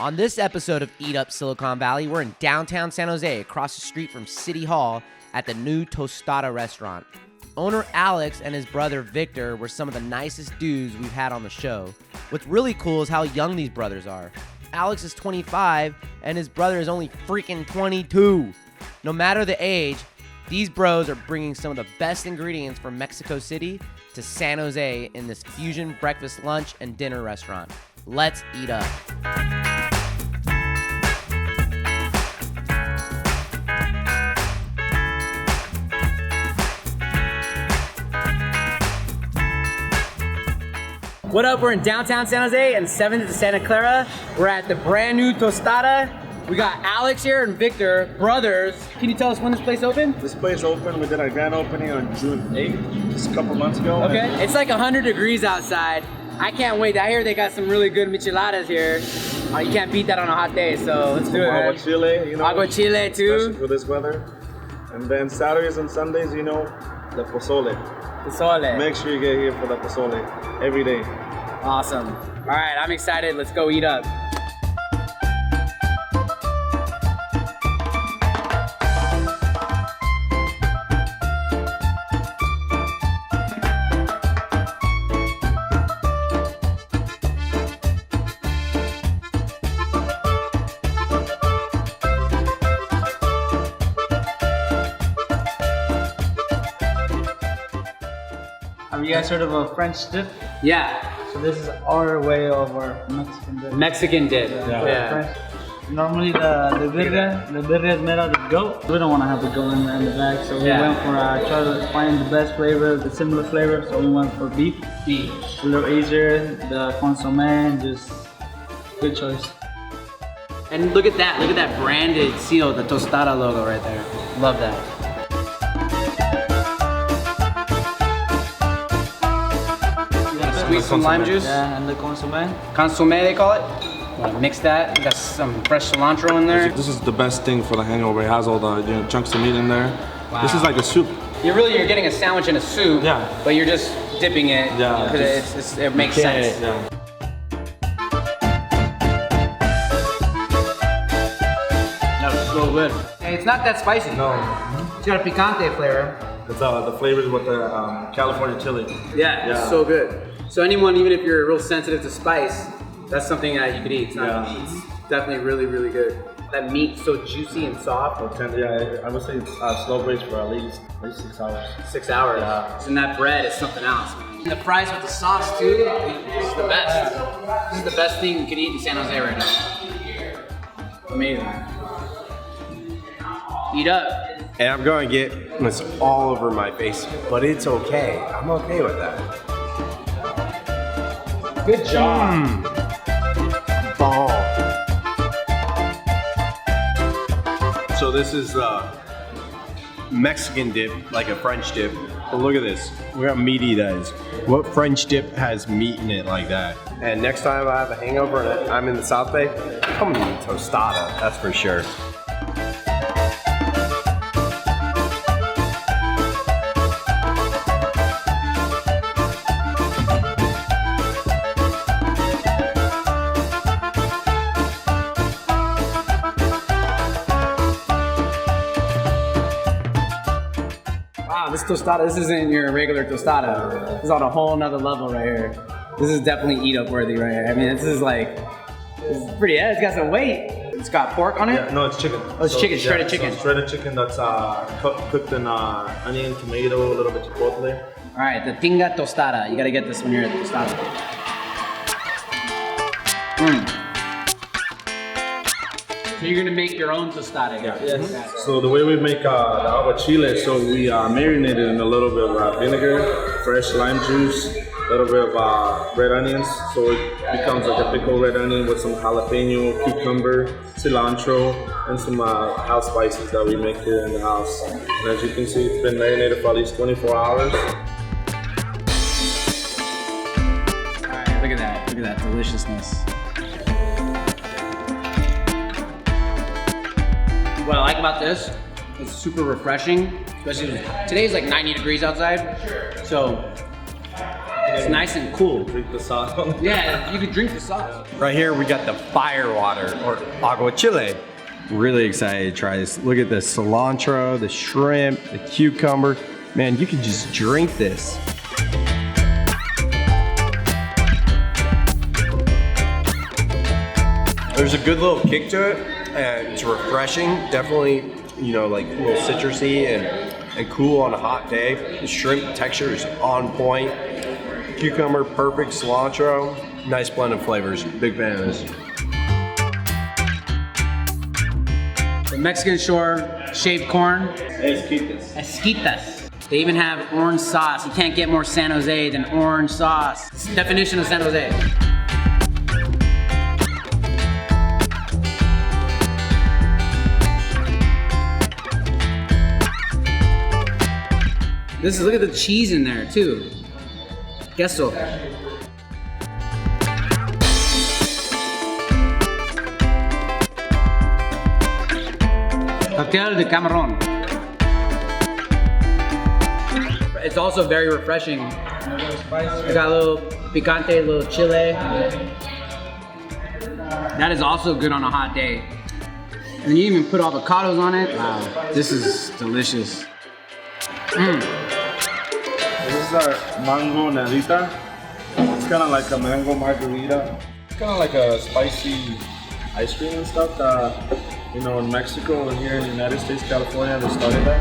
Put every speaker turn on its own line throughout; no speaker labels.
On this episode of EatUp Silicon Valley, we're in downtown San Jose, across the street from City Hall at the new Tostada restaurant. Owner Alex and his brother Victor were some of the nicest dudes we've had on the show. What's really cool is how young these brothers are. Alex is 25 and his brother is only freaking 22. No matter the age, these bros are bringing some of the best ingredients from Mexico City to San Jose in this fusion breakfast, lunch, and dinner restaurant. Let's eat up. What up? We're in downtown San Jose and 7th to Santa Clara. We're at the brand new Tostada. We got Alex here and Victor, brothers. Can you tell us when this place opened?
This place opened, we did our grand opening on June 8th, just a couple months ago.
Okay, it's like 100 degrees outside. I can't wait. I hear they got some really good micheladas here. You can't beat that on a hot day, so let's do it.
Aguachile, you know.
Aguachile too.
Especially for this weather. And then Saturdays and Sundays, you know, the pozole.
Pozole.
Make sure you get here for the pozole every day.
Awesome. All right, I'm excited. Let's go eat up.
Have you guys heard of a French dip?
Yeah.
So this is our way of our Mexican dip.
Mexican dip.
Yeah. French. Normally the birria is made out of goat. We don't want to have the goat in the bag, so we went for try to find the best flavor, the similar flavor. So we went for beef.
Beef.
A little easier, the consomme, just good choice.
And look at that. Look at that branded seal, the Tostada logo right there. Love that. Squeeze some lime juice.
Yeah, and the consomme.
Consomme, they call it. Wanna mix that. Got some fresh cilantro in there.
This is the best thing for the hangover. It has all the chunks of meat in there.
Wow.
This is like a soup.
You're getting a sandwich in a soup.
Yeah.
But you're just dipping it.
Yeah.
Because it makes sense.
Yeah.
That's so good. Hey, it's not that spicy.
No.
It's got a picante flavor.
It's the flavors with the California chili.
Yeah, it's so good. So anyone, even if you're real sensitive to spice, that's something that you could eat. It's definitely really, really good. That meat's so juicy and soft.
Yeah, I would say it's slow braised for at least 6 hours.
6 hours.
Yeah.
So and that bread is something else. And the fries with the sauce too, this is the best. This is the best thing you can eat in San Jose right now. Amazing. Eat up.
And I'm going to get this all over my face, but it's okay. I'm okay with that.
Good job.
Bomb. So this is the Mexican dip, like a French dip. But look at this. Look how meaty that is. What French dip has meat in it like that? And next time I have a hangover and I'm in the South Bay, I'm gonna eat tostada, that's for sure.
Wow, this tostada, this isn't your regular tostada. This is on a whole nother level right here. This is definitely eat up worthy right here. I mean, this is pretty, it's got some weight. It's got pork on it?
Yeah, no, it's chicken.
Oh, it's chicken, shredded chicken.
So shredded chicken that's cooked in onion, tomato, a little bit of chipotle.
All right, the Tinga Tostada. You gotta get this when you're at the Tostada. So you're gonna make your own tostada.
Yeah. Yes. So the way we make the aguachile, so we marinate it in a little bit of vinegar, fresh lime juice, a little bit of red onions, so it becomes like a big old red onion with some jalapeno, cucumber, cilantro, and some house spices that we make here in the house. And as you can see, it's been marinated for at least 24 hours.
Alright, look at that deliciousness. What I like about this, it's super refreshing, especially today is like 90 degrees outside, so
It's nice and cool.
Drink the sauce.
Yeah, you could drink the sauce.
Right here we got the fire water or Aguachile. Really excited to try this. Look at the cilantro, the shrimp, the cucumber. Man, you could just drink this. There's a good little kick to it, and it's refreshing. Definitely, you know, like a little citrusy and cool on a hot day. The shrimp texture is on point. Cucumber, perfect. Cilantro, nice blend of flavors. Big fan of this.
The Mexican shore shaved corn.
Esquites.
Esquites. They even have orange sauce. You can't get more San Jose than orange sauce. It's the definition of San Jose. Look at the cheese in there too. Queso. Cocktail de camarón. It's also very refreshing. It's got a little picante, a little chile. That is also good on a hot day. And you even put avocados on it. Wow, this is delicious.
This is our mango nadita. It's kind of like a mango margarita. It's kind of like a spicy ice cream and stuff that, you know, in Mexico and here in the United States, California, they started that.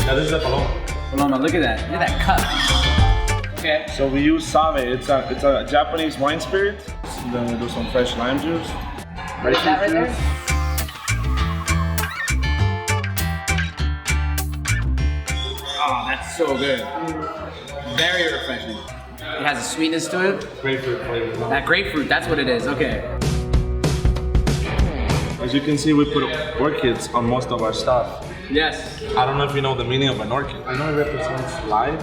Yeah, this is a Paloma.
Paloma, look at that. Look at that cup. Okay.
So we use save. It's a Japanese wine spirit. And then we do some fresh lime juice.
What is that right there? Oh, that's so good. Very refreshing. It has a sweetness to it.
Grapefruit flavor.
That grapefruit, that's what it is. Okay.
As you can see, we put orchids on most of our stuff.
Yes.
I don't know if you know the meaning of an orchid. I know it represents life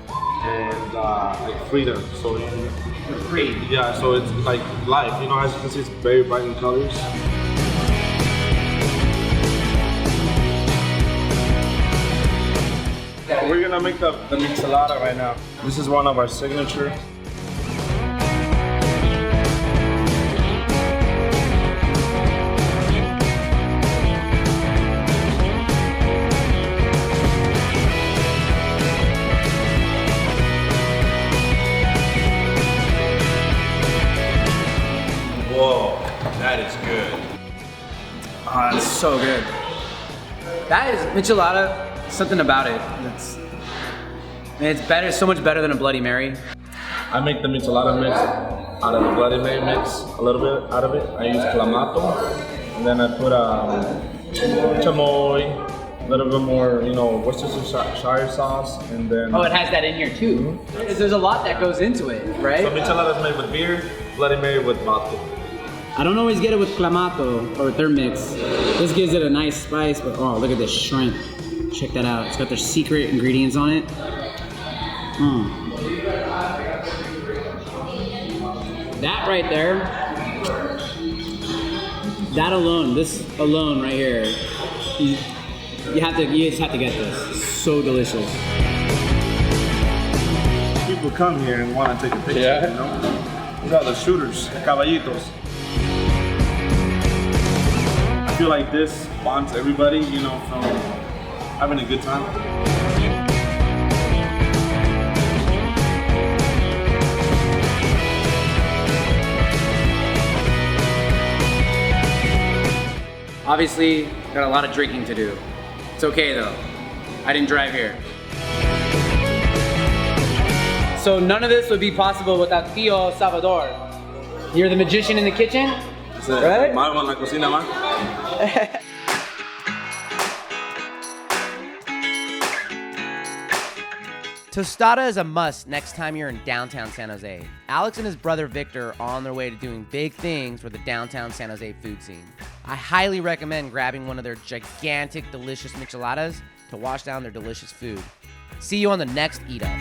and like freedom. So
Free.
yeah, so it's like life. You know, as you can see, it's very bright in colors. We're gonna make the michelada right now. This is one of our signature.
Whoa, that is good.
Oh, that's so good. That is michelada. Something about it. It's better. So much better than a Bloody Mary.
I make the michelada mix out of the Bloody Mary mix, a little bit out of it. I use clamato, and then I put chamoy, a little bit more, you know, Worcestershire sauce, and then.
Oh, it has that in here too. There's a lot that goes into it, right?
So michelada is made with beer, Bloody Mary with vodka.
I don't always get it with clamato or with their mix. This gives it a nice spice, but oh, look at this shrimp. Check that out. It's got their secret ingredients on it. That right there, that alone, this alone right here, you just have to get this. So delicious.
People come here and want to take a picture, you know? These are the shooters, the caballitos. I feel like this bonds everybody, you know, from having a good time.
Obviously, got a lot of drinking to do. It's okay though. I didn't drive here. So none of this would be possible without Tío Salvador. You're the magician in the kitchen? Right?
Mago en la cocina, man.
Tostada is a must next time you're in downtown San Jose. Alex and his brother Victor are on their way to doing big things for the downtown San Jose food scene. I highly recommend grabbing one of their gigantic, delicious micheladas to wash down their delicious food. See you on the next Eat Up.